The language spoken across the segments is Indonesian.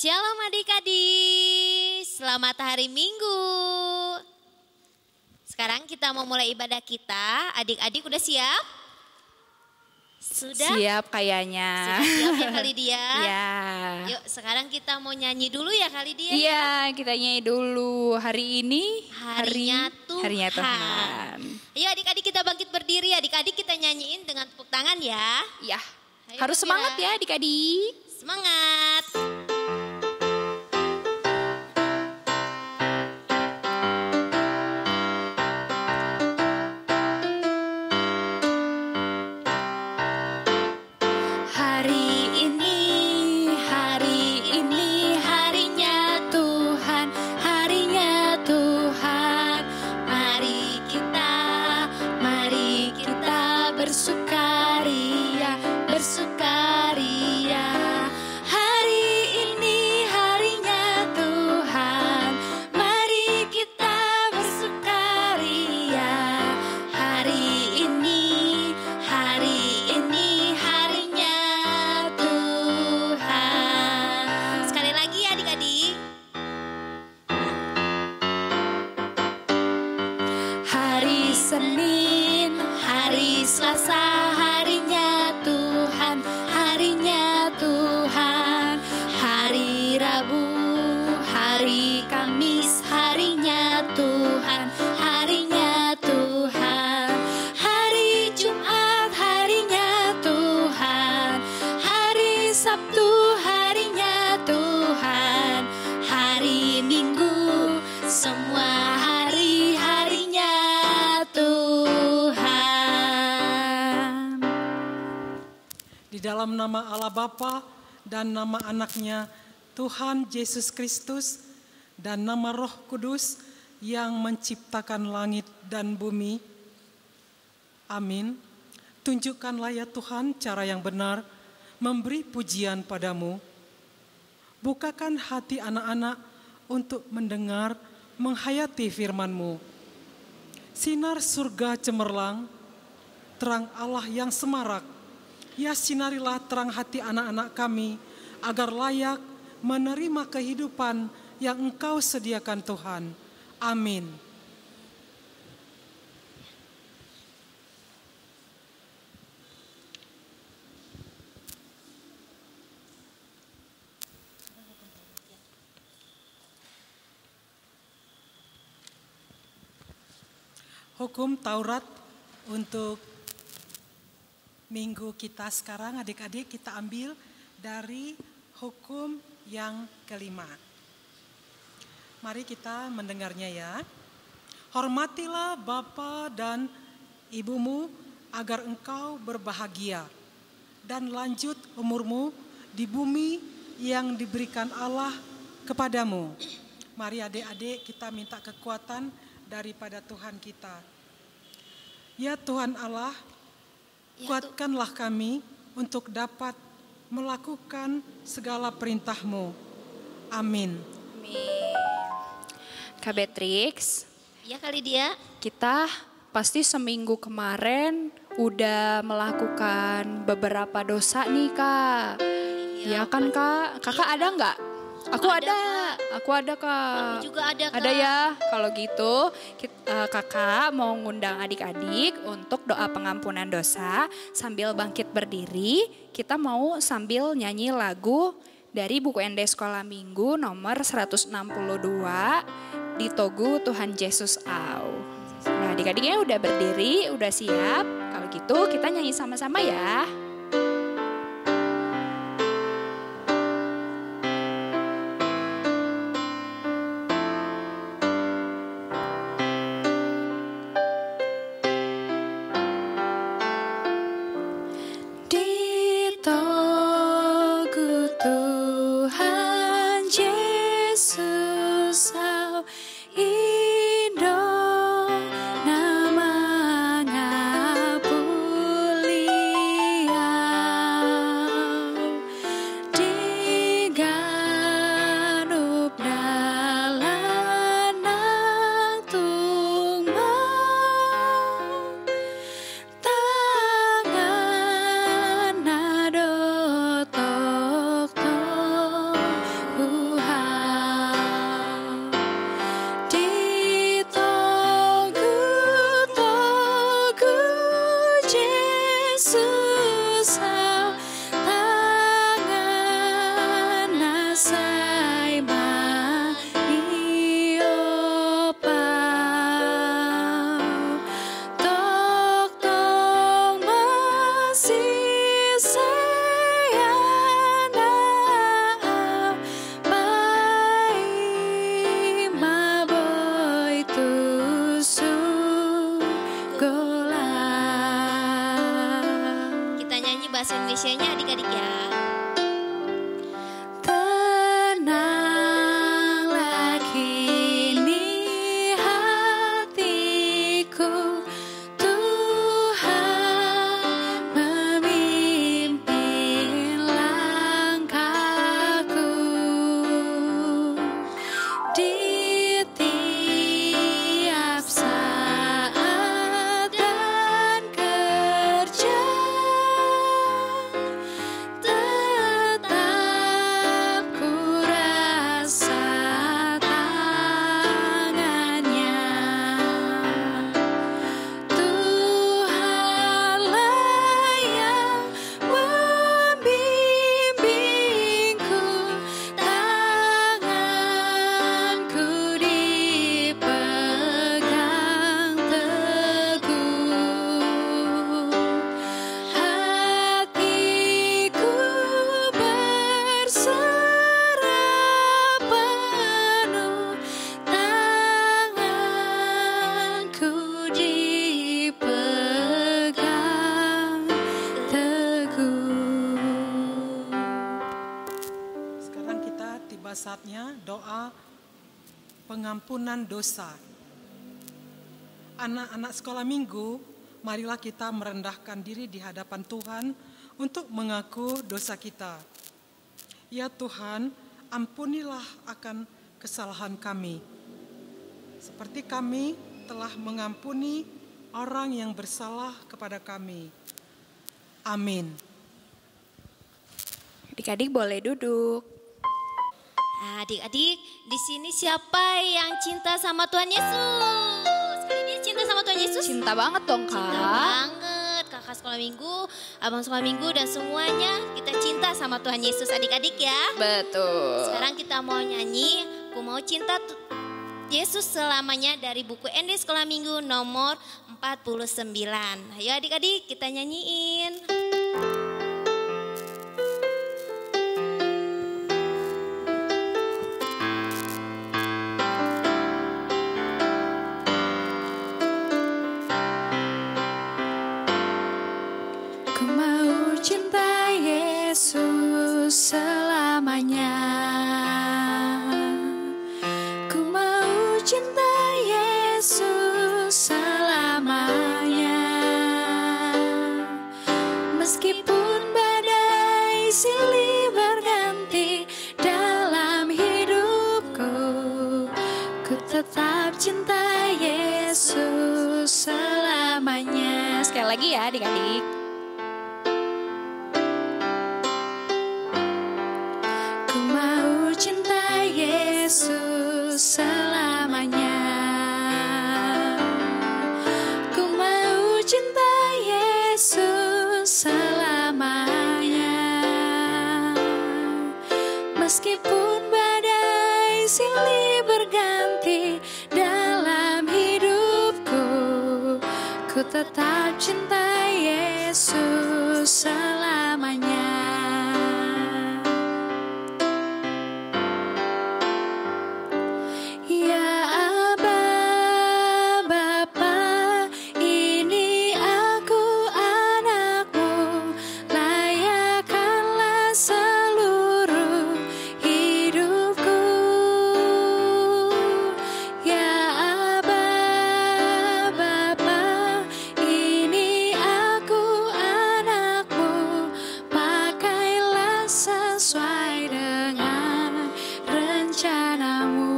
Shalom adik-adik, selamat hari Minggu. Sekarang kita mau mulai ibadah kita. Adik-adik udah siap? Sudah? Siap kayaknya. Sudah siap ya kali dia? Ya. Yuk sekarang kita mau nyanyi dulu ya kali dia. Iya, kita nyanyi dulu. Hari ini Harinya Tuhan. Ayo adik-adik kita bangkit berdiri. Adik-adik kita nyanyiin dengan tepuk tangan ya. Ya. Ayo, Harus semangat ya adik-adik. Semangat. Senin, hari Selasa, harinya Tuhan, harinya Tuhan. Hari Rabu, hari Kamis, harinya Tuhan, harinya Tuhan. Hari Jumat, harinya Tuhan, hari Sabtu, harinya Tuhan, hari Minggu, semua hari-harinya Tuhan. Di dalam nama Allah Bapa dan nama anaknya Tuhan Yesus Kristus dan nama Roh Kudus yang menciptakan langit dan bumi. Amin. Tunjukkanlah ya Tuhan cara yang benar memberi pujian padamu. Bukakan hati anak-anak untuk mendengar, menghayati firman-Mu. Sinar surga cemerlang, terang Allah yang semarak. Ya sinarilah terang hati anak-anak kami, agar layak menerima kehidupan yang Engkau sediakan Tuhan. Amin. Hukum Taurat untuk minggu kita sekarang, adik-adik, kita ambil dari hukum yang kelima. Mari kita mendengarnya ya. Hormatilah bapa dan ibumu agar engkau berbahagia dan lanjut umurmu di bumi yang diberikan Allah kepadamu. Mari adik-adik kita minta kekuatan daripada Tuhan kita. Ya Tuhan Allah, kuatkanlah kami untuk dapat melakukan segala perintah-Mu. Amin. Kak Beatrix, Ya kali dia. kita pasti seminggu kemarin udah melakukan beberapa dosa nih Kak. Ya kan Kak? Kakak ada nggak? Aku ada Kak. Aku juga ada Kak. Ada ya. Kalau gitu Kakak mau ngundang adik-adik untuk doa pengampunan dosa sambil bangkit berdiri. Kita mau sambil nyanyi lagu dari buku ND Sekolah Minggu nomor 162 di Togu Tuhan Yesus Au. Nah adik-adiknya udah berdiri, udah siap. Kalau gitu kita nyanyi sama-sama ya. Indonesianya adik-adik ya. Tenanglah kini hatiku, Tuhan memimpin langkahku. Di tiap saat dan kerja, tetap ku rasa tangannya. Tuhanlah yang membimbingku, tanganku dipegang teguh, hatiku berserah penuh, tanganku dipegang teguh. Sekarang kita tiba saatnya doa pengampunan dosa. Anak-anak sekolah minggu, marilah kita merendahkan diri di hadapan Tuhan untuk mengaku dosa kita. Ya Tuhan, ampunilah akan kesalahan kami, seperti kami telah mengampuni orang yang bersalah kepada kami. Amin. Adik-adik boleh duduk. Adik-adik, di sini siapa yang cinta sama Tuhan Yesus? Kali ini cinta sama Tuhan Yesus? Cinta banget dong, Kak. Cinta banget, kakak sekolah minggu, abang sekolah minggu, dan semuanya kita cinta sama Tuhan Yesus adik-adik ya. Betul. Sekarang kita mau nyanyi, Ku Mau Cinta Yesus Selamanya dari buku ND Sekolah Minggu nomor 49. Ayo adik-adik kita nyanyiin. Ku mau cinta Yesus selamanya. Ku mau cinta Yesus selamanya. Meskipun badai silih berganti dalam hidupku, ku tetap cinta Yesus selamanya. Sekali lagi ya adik-adik. Ku mau cinta Yesus selamanya. Ku mau cinta Yesus selamanya. Meskipun badai silih berganti dalam hidupku, ku tetap cinta Yesus selamanya. Ya Aba, Bapa, ini aku anakmu, layakkanlah seluruh hidupku. Ya Aba, Bapa, ini aku anakmu, pakailah sesuai dengan rencanamu.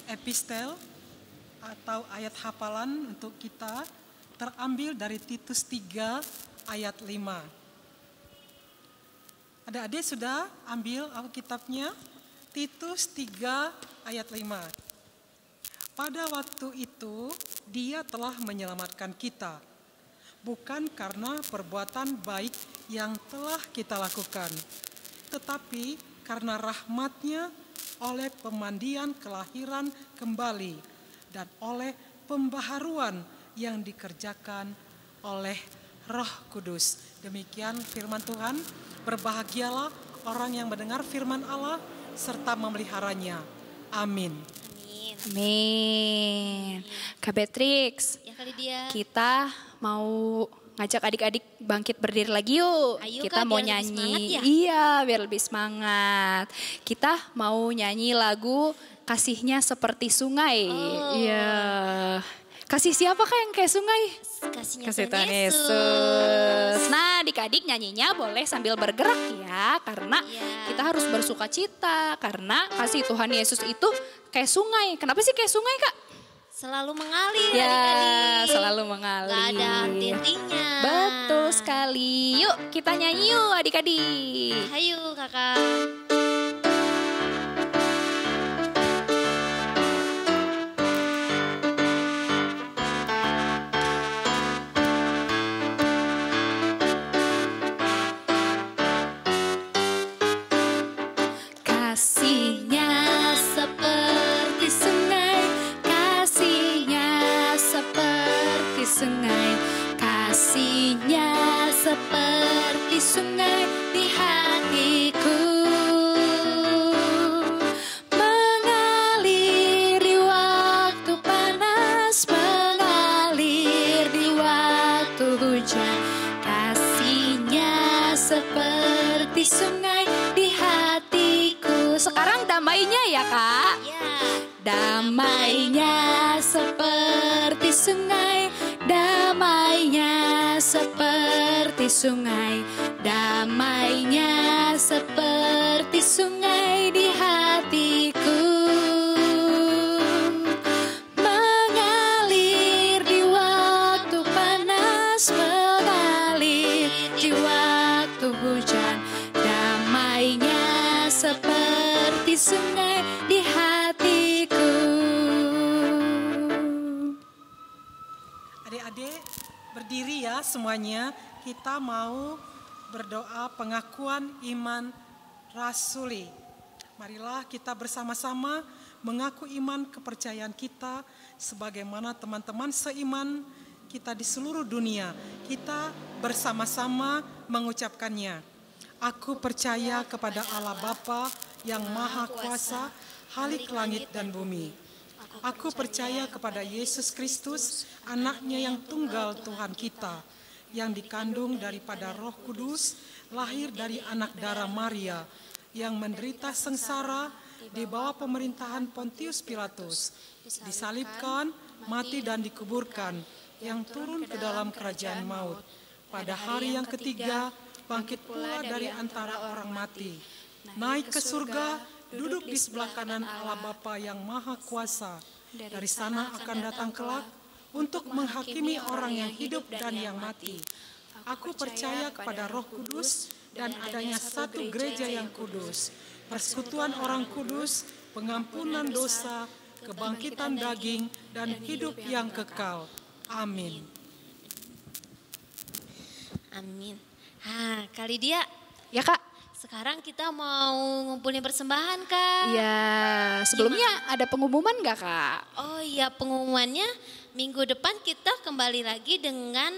Epistel atau ayat hafalan untuk kita terambil dari Titus 3 ayat 5. Adik-adik sudah ambil Alkitabnya? Titus 3 ayat 5. Pada waktu itu Dia telah menyelamatkan kita, bukan karena perbuatan baik yang telah kita lakukan, tetapi karena rahmat-Nya oleh pemandian kelahiran kembali dan oleh pembaharuan yang dikerjakan oleh Roh Kudus. Demikian firman Tuhan. Berbahagialah orang yang mendengar firman Allah serta memeliharanya. Amin. Amin. Amin. Kak Beatrix, Ya kali dia. kita mau ngajak adik-adik bangkit berdiri lagi yuk. Ayo, Kita Kak, mau biar lebih nyanyi. semangat ya? Iya, biar lebih semangat. Kita mau nyanyi lagu Kasihnya Seperti Sungai. Oh. Iya. Kasih siapa Kak yang kayak sungai? Kasihnya Kasih Tuhan Tuhan Yesus. Nah, adik-adik nyanyinya boleh sambil bergerak ya, karena Iya. kita harus bersuka cita karena kasih Tuhan Yesus itu kayak sungai. Kenapa sih kayak sungai, Kak? Selalu mengalir Ya, adik-adik. selalu mengalir. Gak ada henti-hentinya. Betul sekali. Yuk, kita nyanyi yuk adik-adik. Hayu kakak. Kasihnya seperti sungai, kasihnya seperti sungai, kasihnya seperti sungai di hatiku. Mengalir di waktu panas, mengalir di waktu hujan, kasihnya seperti sungai di hatiku. Sekarang damainya ya Kak. Ya. Damainya seperti sungai, damainya seperti sungai, damainya seperti sungai di hatiku. Mengalir di waktu panas, mengalir di waktu hujan, damainya seperti sungai di hatiku. Adik-adik berdiri ya semuanya. Kita mau berdoa pengakuan iman rasuli. Marilah kita bersama-sama mengaku iman kepercayaan kita sebagaimana teman-teman seiman kita di seluruh dunia. Kita bersama-sama mengucapkannya. Aku percaya kepada Allah Bapa yang Maha Kuasa, Khalik langit dan bumi. Aku percaya kepada Yesus Kristus, anaknya yang tunggal Tuhan kita, yang dikandung daripada Roh Kudus, lahir dari anak darah Maria, yang menderita sengsara di bawah pemerintahan Pontius Pilatus, disalibkan, mati dan dikuburkan, yang turun ke dalam kerajaan maut. Pada hari yang ketiga, bangkit pula dari antara orang mati, naik ke surga, duduk di sebelah kanan Allah Bapa yang Maha Kuasa. Dari sana akan datang kelak untuk menghakimi orang yang hidup dan yang mati. Aku percaya kepada Roh Kudus dan adanya satu gereja yang kudus, persekutuan orang kudus, pengampunan dosa, kebangkitan daging, dan hidup yang kekal. Amin. Amin. Kali dia. Ya Kak. Sekarang kita mau ngumpulin persembahan Kak. Ya, sebelumnya ada pengumuman gak Kak? Oh iya, pengumumannya minggu depan kita kembali lagi dengan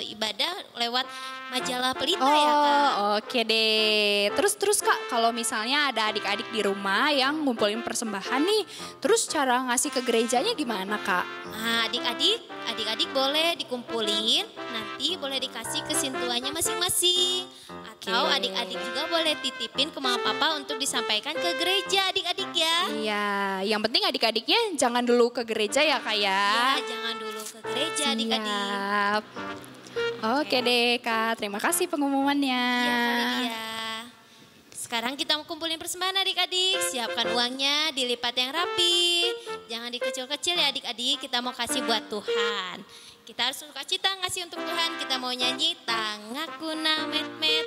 ibadah lewat majalah Pelita ya Kak. Oke deh. Terus Kak, kalau misalnya ada adik-adik di rumah yang ngumpulin persembahan nih, terus cara ngasih ke gerejanya gimana Kak? Nah, adik-adik boleh dikumpulin, nanti boleh dikasih kesintuannya masing-masing. Atau Oke. adik-adik juga boleh titipin ke mama papa untuk disampaikan ke gereja adik-adik ya. Iya, yang penting adik-adiknya jangan dulu ke gereja ya Kak ya. Ya, jangan dulu ke gereja adik-adik. Siap. Oke deh Kak, terima kasih pengumumannya. Iya kali dia. Sekarang kita mau kumpulin persembahan adik-adik. Siapkan uangnya, dilipat yang rapi. Jangan dikecil-kecil ya adik-adik, kita mau kasih buat Tuhan. Kita harus sukacita ngasih untuk Tuhan. Kita mau nyanyi Tangakuna Met-Met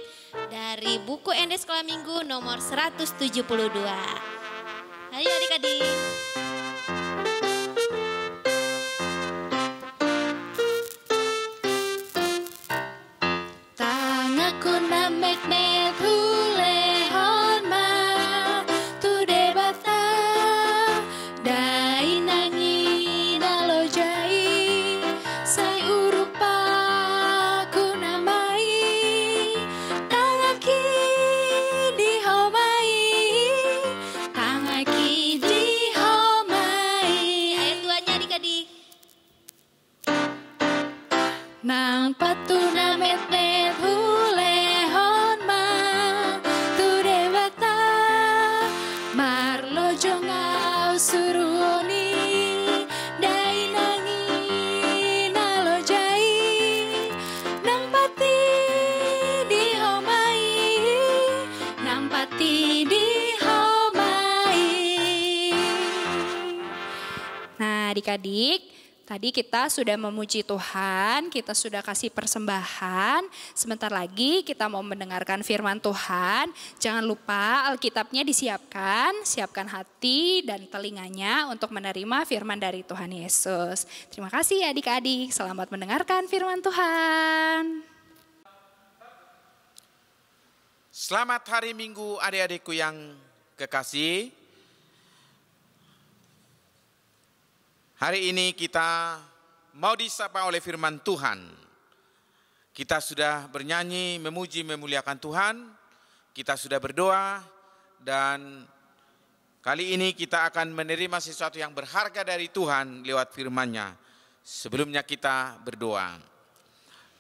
dari buku ND Sekolah Minggu nomor 172. Ayo adik-adik. Tangakuna Met-Met hule honma tu debata dai nangi dalo jai sai urupa kuna mai tangaki di homai tangaki di homai Nang patuna met hulehon ma tu dewata marlojo ngau suruoni dai nangi nalojai nang pati dihomai nang pati dihomai. Nah, adik-adik, tadi kita sudah memuji Tuhan, kita sudah kasih persembahan. Sebentar lagi kita mau mendengarkan firman Tuhan. Jangan lupa Alkitabnya disiapkan, siapkan hati dan telinganya untuk menerima firman dari Tuhan Yesus. Terima kasih adik-adik, selamat mendengarkan firman Tuhan. Selamat hari Minggu adik-adikku yang kekasih. Hari ini kita mau disapa oleh firman Tuhan. Kita sudah bernyanyi, memuji, memuliakan Tuhan. Kita sudah berdoa dan kali ini kita akan menerima sesuatu yang berharga dari Tuhan lewat firman-Nya. Sebelumnya kita berdoa.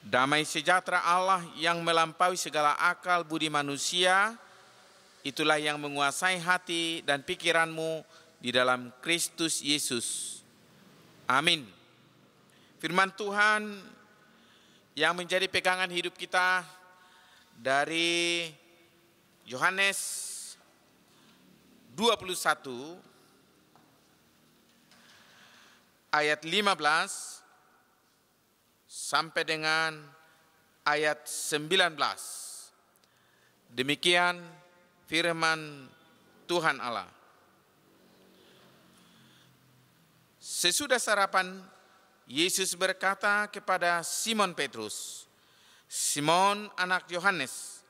Damai sejahtera Allah yang melampaui segala akal budi manusia, itulah yang menguasai hati dan pikiranmu di dalam Kristus Yesus. Amin. Firman Tuhan yang menjadi pegangan hidup kita dari Yohanes 21 ayat 15 sampai dengan ayat 19. Demikian firman Tuhan Allah. Sesudah sarapan, Yesus berkata kepada Simon Petrus, "Simon anak Yohanes,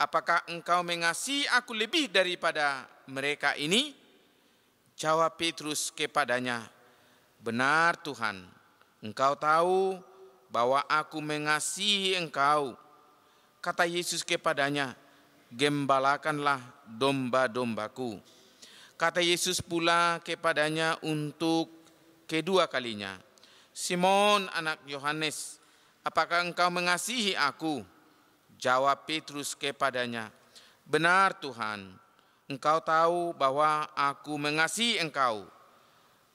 apakah engkau mengasihi aku lebih daripada mereka ini?" Jawab Petrus kepadanya, "Benar Tuhan, engkau tahu bahwa aku mengasihi engkau." Kata Yesus kepadanya, "Gembalakanlah domba-dombaku." Kata Yesus pula kepadanya untuk kedua kalinya, "Simon anak Yohanes, apakah engkau mengasihi aku?" Jawab Petrus kepadanya, "Benar Tuhan, engkau tahu bahwa aku mengasihi engkau."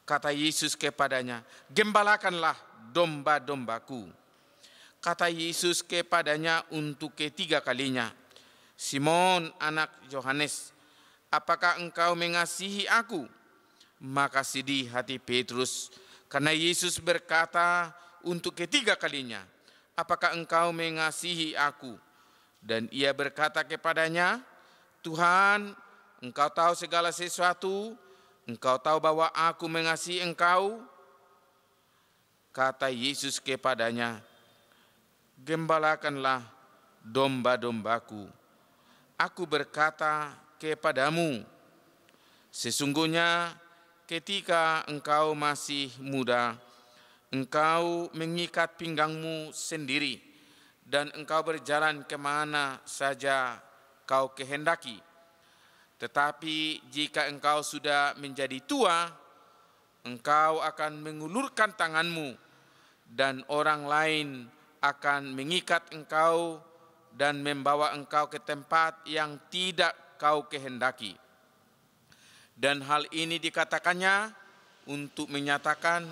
Kata Yesus kepadanya, "Gembalakanlah domba-dombaku." Kata Yesus kepadanya untuk ketiga kalinya, "Simon anak Yohanes, apakah engkau mengasihi aku?" Maka sedih hati Petrus karena Yesus berkata untuk ketiga kalinya, "Apakah engkau mengasihi aku?" Dan ia berkata kepadanya, "Tuhan, engkau tahu segala sesuatu, engkau tahu bahwa aku mengasihi engkau." Kata Yesus kepadanya, "Gembalakanlah domba-dombaku. Aku berkata kepadamu, sesungguhnya ketika engkau masih muda, engkau mengikat pinggangmu sendiri dan engkau berjalan kemana saja kau kehendaki. Tetapi jika engkau sudah menjadi tua, engkau akan mengulurkan tanganmu dan orang lain akan mengikat engkau dan membawa engkau ke tempat yang tidak kau kehendaki." Dan hal ini dikatakannya untuk menyatakan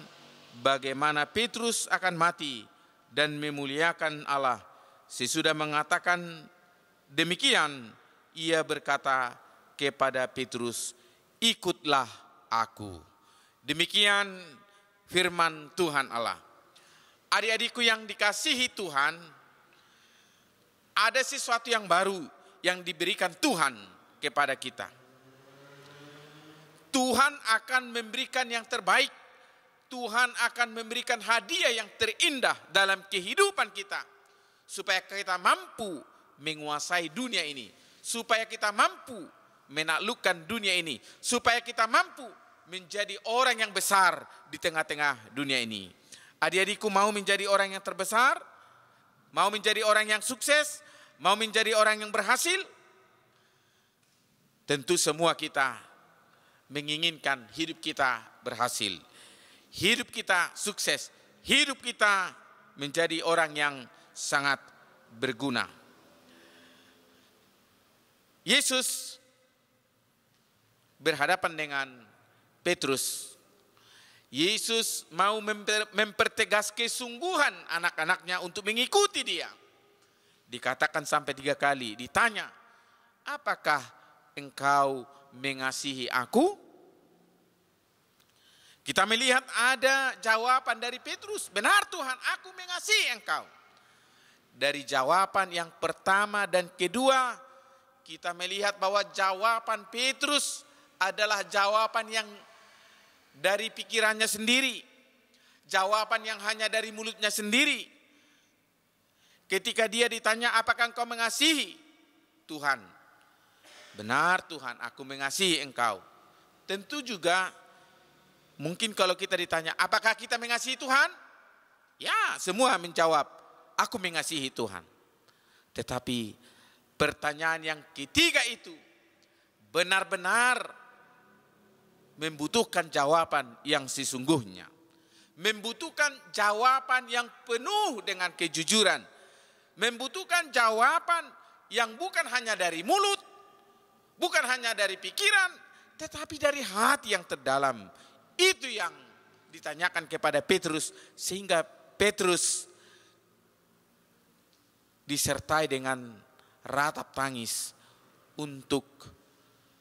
bagaimana Petrus akan mati dan memuliakan Allah. Sesudah mengatakan demikian, ia berkata kepada Petrus, "Ikutlah aku." Demikian firman Tuhan Allah. Adik-adikku yang dikasihi Tuhan, ada sesuatu yang baru yang diberikan Tuhan kepada kita. Tuhan akan memberikan yang terbaik. Tuhan akan memberikan hadiah yang terindah dalam kehidupan kita. Supaya kita mampu menguasai dunia ini. Supaya kita mampu menaklukkan dunia ini. Supaya kita mampu menjadi orang yang besar di tengah-tengah dunia ini. Adik-adikku mau menjadi orang yang terbesar? Mau menjadi orang yang sukses? Mau menjadi orang yang berhasil? Tentu semua kita menginginkan hidup kita berhasil, hidup kita sukses, hidup kita menjadi orang yang sangat berguna. Yesus berhadapan dengan Petrus. Yesus mau mempertegas kesungguhan anak-anaknya untuk mengikuti dia. Dikatakan sampai 3 kali, ditanya, apakah engkau mengasihi aku? Kita melihat ada jawaban dari Petrus, benar Tuhan, aku mengasihi engkau. Dari jawaban yang pertama dan kedua, kita melihat bahwa jawaban Petrus adalah jawaban yang dari pikirannya sendiri. Jawaban yang hanya dari mulutnya sendiri. Ketika dia ditanya, apakah engkau mengasihi Tuhan? Benar Tuhan, aku mengasihi engkau. Tentu juga mungkin kalau kita ditanya, apakah kita mengasihi Tuhan? Ya, semua menjawab, aku mengasihi Tuhan. Tetapi pertanyaan yang ketiga itu benar-benar membutuhkan jawaban yang sesungguhnya. Membutuhkan jawaban yang penuh dengan kejujuran. Membutuhkan jawaban yang bukan hanya dari mulut, bukan hanya dari pikiran, tetapi dari hati yang terdalam. Itu yang ditanyakan kepada Petrus, sehingga Petrus disertai dengan ratap tangis untuk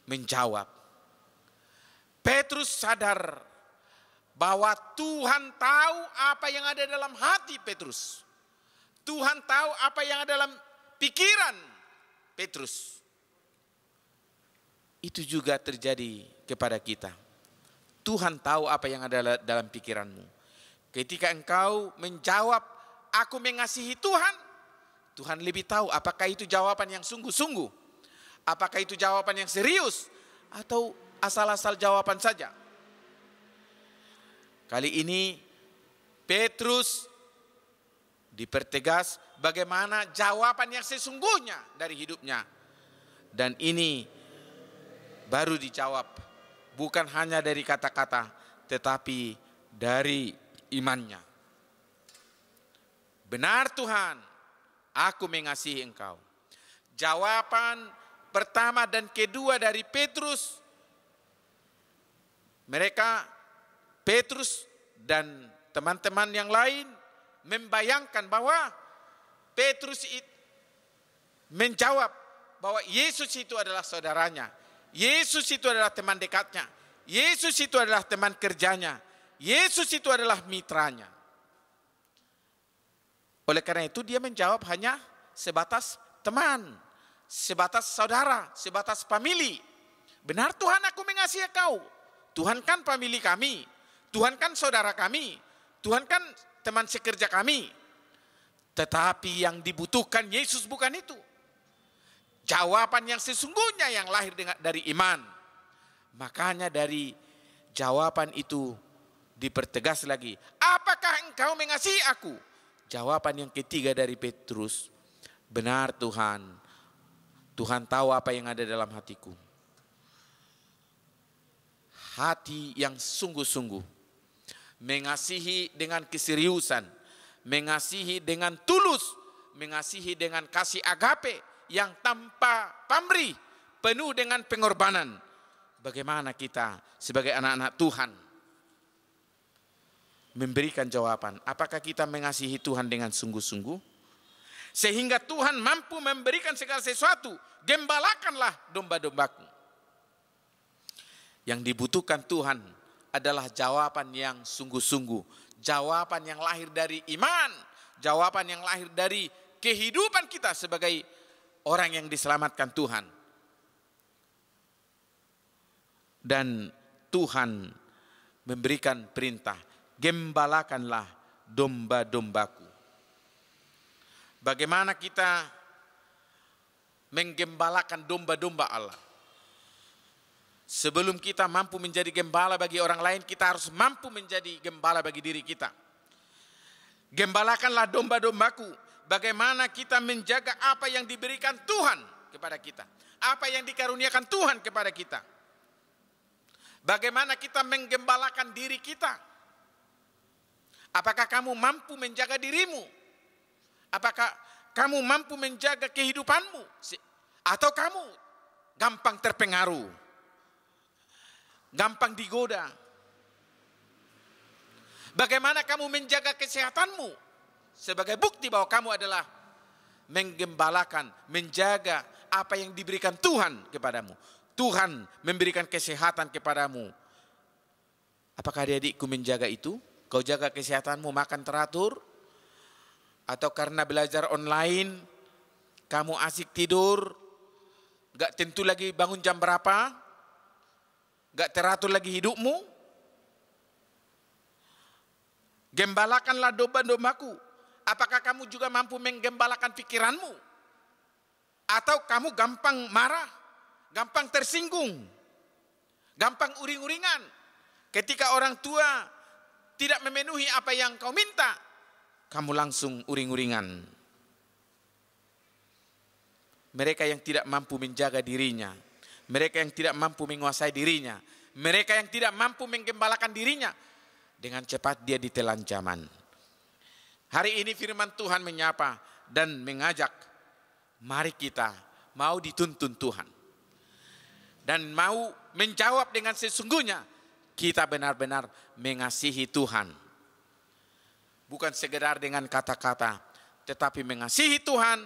menjawab. Petrus sadar bahwa Tuhan tahu apa yang ada dalam hati Petrus. Tuhan tahu apa yang ada dalam pikiran Petrus. Itu juga terjadi kepada kita. Tuhan tahu apa yang ada dalam pikiranmu. Ketika engkau menjawab, aku mengasihi Tuhan, Tuhan lebih tahu apakah itu jawaban yang sungguh-sungguh. Apakah itu jawaban yang serius atau asal-asal jawaban saja. Kali ini Petrus dipertegas bagaimana jawaban yang sesungguhnya dari hidupnya. Dan ini baru dijawab bukan hanya dari kata-kata tetapi dari imannya. Benar Tuhan, aku mengasihi engkau. Jawaban pertama dan kedua dari Petrus, mereka, Petrus dan teman-teman yang lain membayangkan bahwa Petrus menjawab bahwa Yesus itu adalah saudaranya. Yesus itu adalah teman dekatnya. Yesus itu adalah teman kerjanya. Yesus itu adalah mitranya. Oleh karena itu dia menjawab hanya sebatas teman, sebatas saudara, sebatas famili. Benar Tuhan, aku mengasihi kau. Tuhan kan famili kami, Tuhan kan saudara kami, Tuhan kan teman sekerja kami. Tetapi yang dibutuhkan Yesus bukan itu. Jawaban yang sesungguhnya yang lahir dari iman. Makanya dari jawaban itu dipertegas lagi. Apakah engkau mengasihi aku? Jawaban yang ketiga dari Petrus. Benar Tuhan, Tuhan tahu apa yang ada dalam hatiku. Hati yang sungguh-sungguh, mengasihi dengan keseriusan, mengasihi dengan tulus, mengasihi dengan kasih agape yang tanpa pamrih, penuh dengan pengorbanan. Bagaimana kita sebagai anak-anak Tuhan memberikan jawaban, apakah kita mengasihi Tuhan dengan sungguh-sungguh? Sehingga Tuhan mampu memberikan segala sesuatu, gembalakanlah domba-dombaku. Yang dibutuhkan Tuhan adalah jawaban yang sungguh-sungguh. Jawaban yang lahir dari iman. Jawaban yang lahir dari kehidupan kita sebagai orang yang diselamatkan Tuhan. Dan Tuhan memberikan perintah, gembalakanlah domba-dombaku. Bagaimana kita menggembalakan domba-domba Allah? Sebelum kita mampu menjadi gembala bagi orang lain, kita harus mampu menjadi gembala bagi diri kita. Gembalakanlah domba-dombaku. Bagaimana kita menjaga apa yang diberikan Tuhan kepada kita. Apa yang dikaruniakan Tuhan kepada kita. Bagaimana kita menggembalakan diri kita. Apakah kamu mampu menjaga dirimu? Apakah kamu mampu menjaga kehidupanmu? Atau kamu gampang terpengaruh? Gampang digoda? Bagaimana kamu menjaga kesehatanmu? Sebagai bukti bahwa kamu adalah menggembalakan, menjaga apa yang diberikan Tuhan kepadamu. Tuhan memberikan kesehatan kepadamu. Apakah adik-adikku menjaga itu? Kau jaga kesehatanmu, makan teratur? Atau karena belajar online, kamu asik tidur, gak tentu lagi bangun jam berapa, gak teratur lagi hidupmu? Gembalakanlah domba-dombaku. Apakah kamu juga mampu menggembalakan pikiranmu? Atau kamu gampang marah, gampang tersinggung, gampang uring-uringan? Ketika orang tua tidak memenuhi apa yang kau minta, kamu langsung uring-uringan. Mereka yang tidak mampu menjaga dirinya, mereka yang tidak mampu menguasai dirinya, mereka yang tidak mampu menggembalakan dirinya, dengan cepat dia ditelan zaman. Hari ini firman Tuhan menyapa dan mengajak, mari kita mau dituntun Tuhan. Dan mau menjawab dengan sesungguhnya, kita benar-benar mengasihi Tuhan. Bukan sekedar dengan kata-kata, tetapi mengasihi Tuhan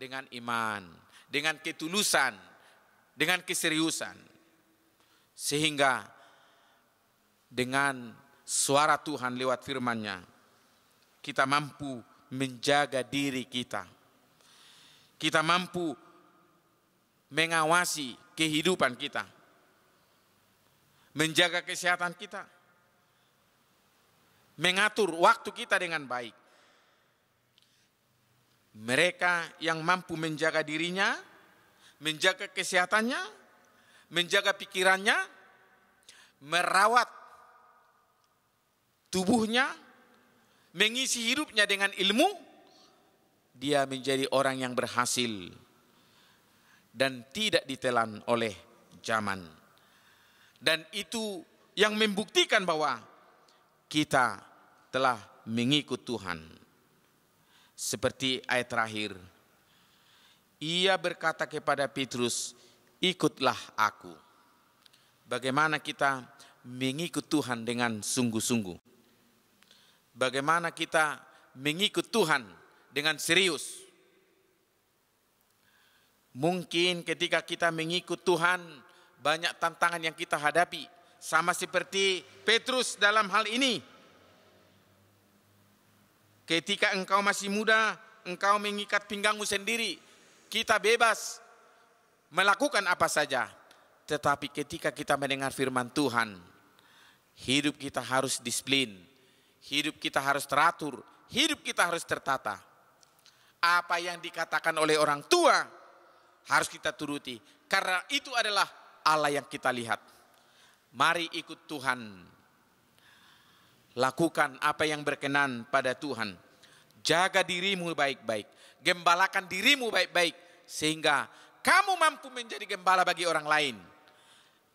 dengan iman, dengan ketulusan, dengan keseriusan. Sehingga dengan suara Tuhan lewat firman-Nya, kita mampu menjaga diri kita. Kita mampu mengawasi kehidupan kita. Menjaga kesehatan kita. Mengatur waktu kita dengan baik. Mereka yang mampu menjaga dirinya, menjaga kesehatannya, menjaga pikirannya, merawat tubuhnya, mengisi hidupnya dengan ilmu, dia menjadi orang yang berhasil dan tidak ditelan oleh zaman. Dan itu yang membuktikan bahwa kita telah mengikut Tuhan. Seperti ayat terakhir, ia berkata kepada Petrus, ikutlah aku. Bagaimana kita mengikut Tuhan dengan sungguh-sungguh? Bagaimana kita mengikut Tuhan dengan serius? Mungkin ketika kita mengikut Tuhan, banyak tantangan yang kita hadapi. Sama seperti Petrus dalam hal ini. Ketika engkau masih muda, engkau mengikat pinggangmu sendiri. Kita bebas melakukan apa saja. Tetapi ketika kita mendengar firman Tuhan, hidup kita harus disiplin. Hidup kita harus teratur, hidup kita harus tertata. Apa yang dikatakan oleh orang tua harus kita turuti. Karena itu adalah Allah yang kita lihat. Mari ikut Tuhan. Lakukan apa yang berkenan pada Tuhan. Jaga dirimu baik-baik. Gembalakan dirimu baik-baik. Sehingga kamu mampu menjadi gembala bagi orang lain.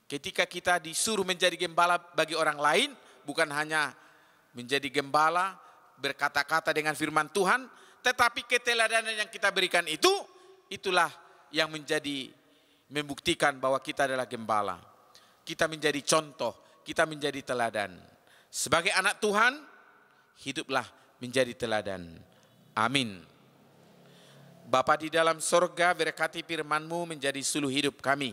Ketika kita disuruh menjadi gembala bagi orang lain, bukan hanya menjadi gembala, berkata-kata dengan firman Tuhan, tetapi keteladanan yang kita berikan itu, itulah yang membuktikan bahwa kita adalah gembala. Kita menjadi contoh, kita menjadi teladan. Sebagai anak Tuhan, hiduplah menjadi teladan. Amin. Bapa di dalam sorga, berkati firman-Mu menjadi suluh hidup kami.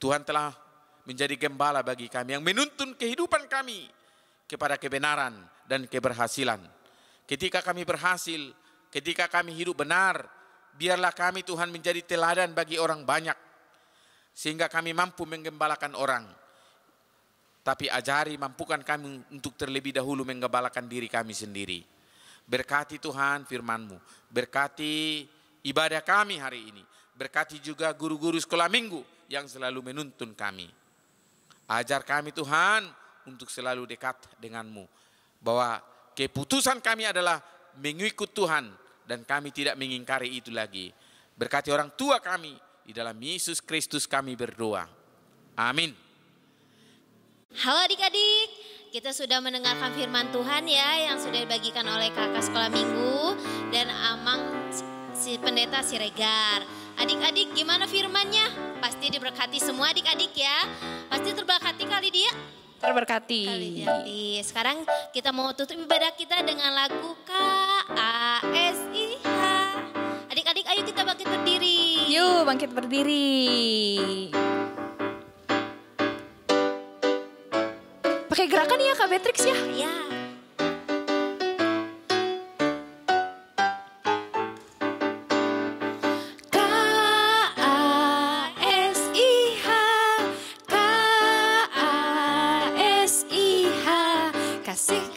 Tuhan telah menjadi gembala bagi kami, yang menuntun kehidupan kami kepada kebenaran dan keberhasilan. Ketika kami berhasil, ketika kami hidup benar, biarlah kami Tuhan menjadi teladan bagi orang banyak. Sehingga kami mampu menggembalakan orang. Tapi ajari, mampukan kami untuk terlebih dahulu menggembalakan diri kami sendiri. Berkati Tuhan firman-Mu. Berkati ibadah kami hari ini. Berkati juga guru-guru sekolah minggu yang selalu menuntun kami. Ajar kami Tuhan untuk selalu dekat dengan-Mu. Bahwa keputusan kami adalah mengikut Tuhan dan kami tidak mengingkari itu lagi. Berkati orang tua kami, di dalam Yesus Kristus kami berdoa. Amin. Halo adik-adik, Kita sudah mendengarkan firman Tuhan ya yang sudah dibagikan oleh kakak sekolah minggu dan Amang si pendeta Siregar. Adik-adik gimana firmannya? Pasti diberkati semua adik-adik ya. Pasti terberkati kali dia. Terberkati. Sekarang kita mau tutup ibadah kita dengan lagu KASIH. Adik-adik ayo kita bangkit berdiri. Yuk bangkit berdiri. Pakai gerakan ya Kak Beatrix ya. Ya.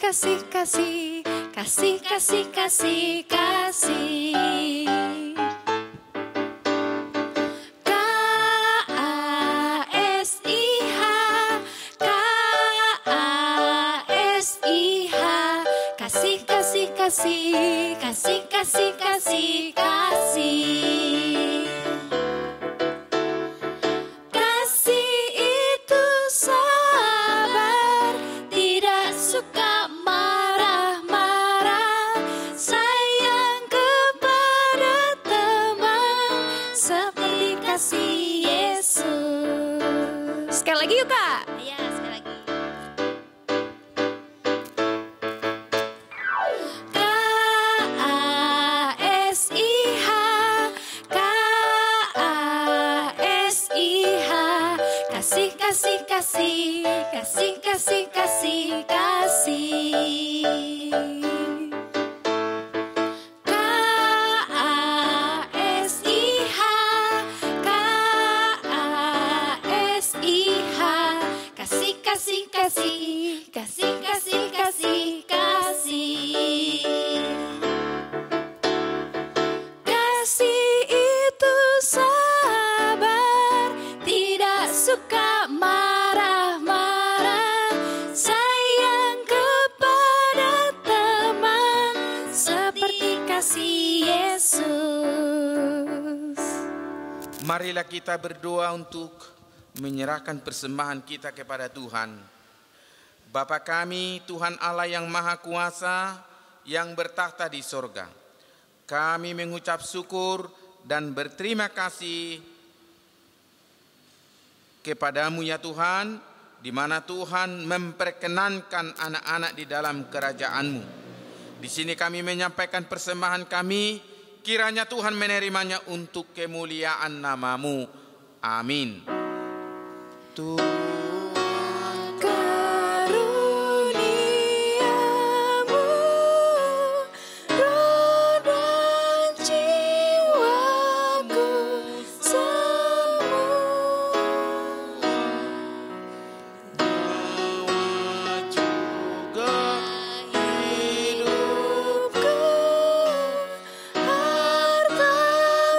Kasih, kasih, kasih, kasih, kasih, kasih. KASIH, KASIH, kasih, kasih, kasih, kasih, kasih, kasih, kasih. Kasih itu sabar, tidak suka marah-marah, sayang kepada teman seperti kasih Yesus. Sekali lagi yuk Kak. Ya, sekali lagi. KASIH, KASIH, kasih, kasih, kasih, kasih, kasih, kasih, kasih. KASIH, KASIH, kasih, kasih, kasih, kasih, kasih, kasih, kasih. Kasih itu sabar, tidak suka marah-marah, sayang kepada teman seperti kasih Yesus. Marilah kita berdoa untuk menyerahkan persembahan kita kepada Tuhan. Bapa kami, Tuhan Allah yang Maha Kuasa, yang bertahta di sorga. Kami mengucap syukur dan berterima kasih kepadamu ya Tuhan, di mana Tuhan memperkenankan anak-anak di dalam kerajaan-Mu. Di sini kami menyampaikan persembahan kami, kiranya Tuhan menerimanya untuk kemuliaan nama-Mu. Amin. Karuniamu, roh dan jiwaku semua. Hidupku, harta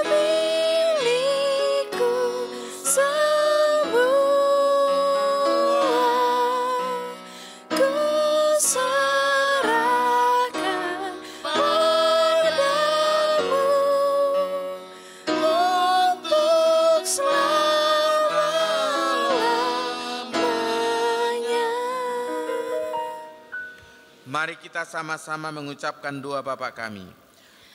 milikku semua. Ku serahkan padamu untuk selama-lamanya. Mari kita sama-sama mengucapkan doa Bapa kami.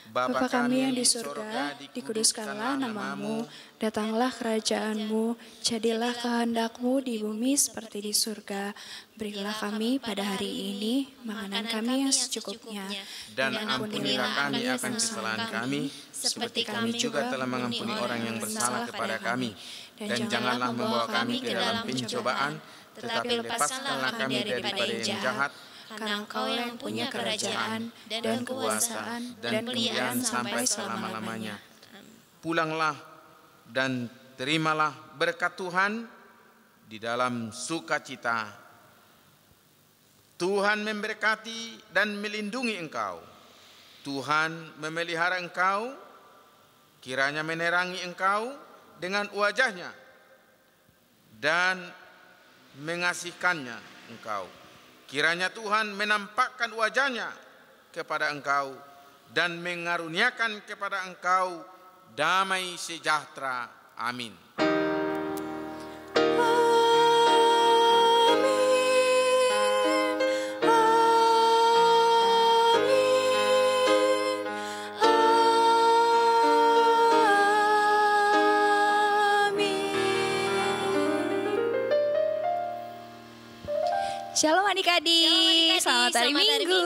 Bapa kami yang di surga, dikuduskanlah namamu, datanglah kerajaanmu, jadilah kehendak-Mu di bumi seperti di surga. Berilah kami pada hari ini makanan kami yang secukupnya, Dan ampunilah kami akan kesalahan kami, seperti kami juga telah mengampuni orang yang bersalah kepada kami. Dan janganlah membawa kami ke dalam pencobaan, tetapi lepaskanlah kami daripada yang jahat. Karena Engkau yang punya kerajaan Dan kuasa dan kemuliaan sampai selama-lamanya. Pulanglah dan terimalah berkat Tuhan di dalam sukacita. Tuhan memberkati dan melindungi engkau. Tuhan memelihara engkau, kiranya menerangi engkau dengan wajahnya dan mengasihkannya engkau. Kiranya Tuhan menampakkan wajahnya kepada engkau dan mengaruniakan kepada engkau damai sejahtera. Amin. Amin. Shalom adik-adik, selamat hari Minggu.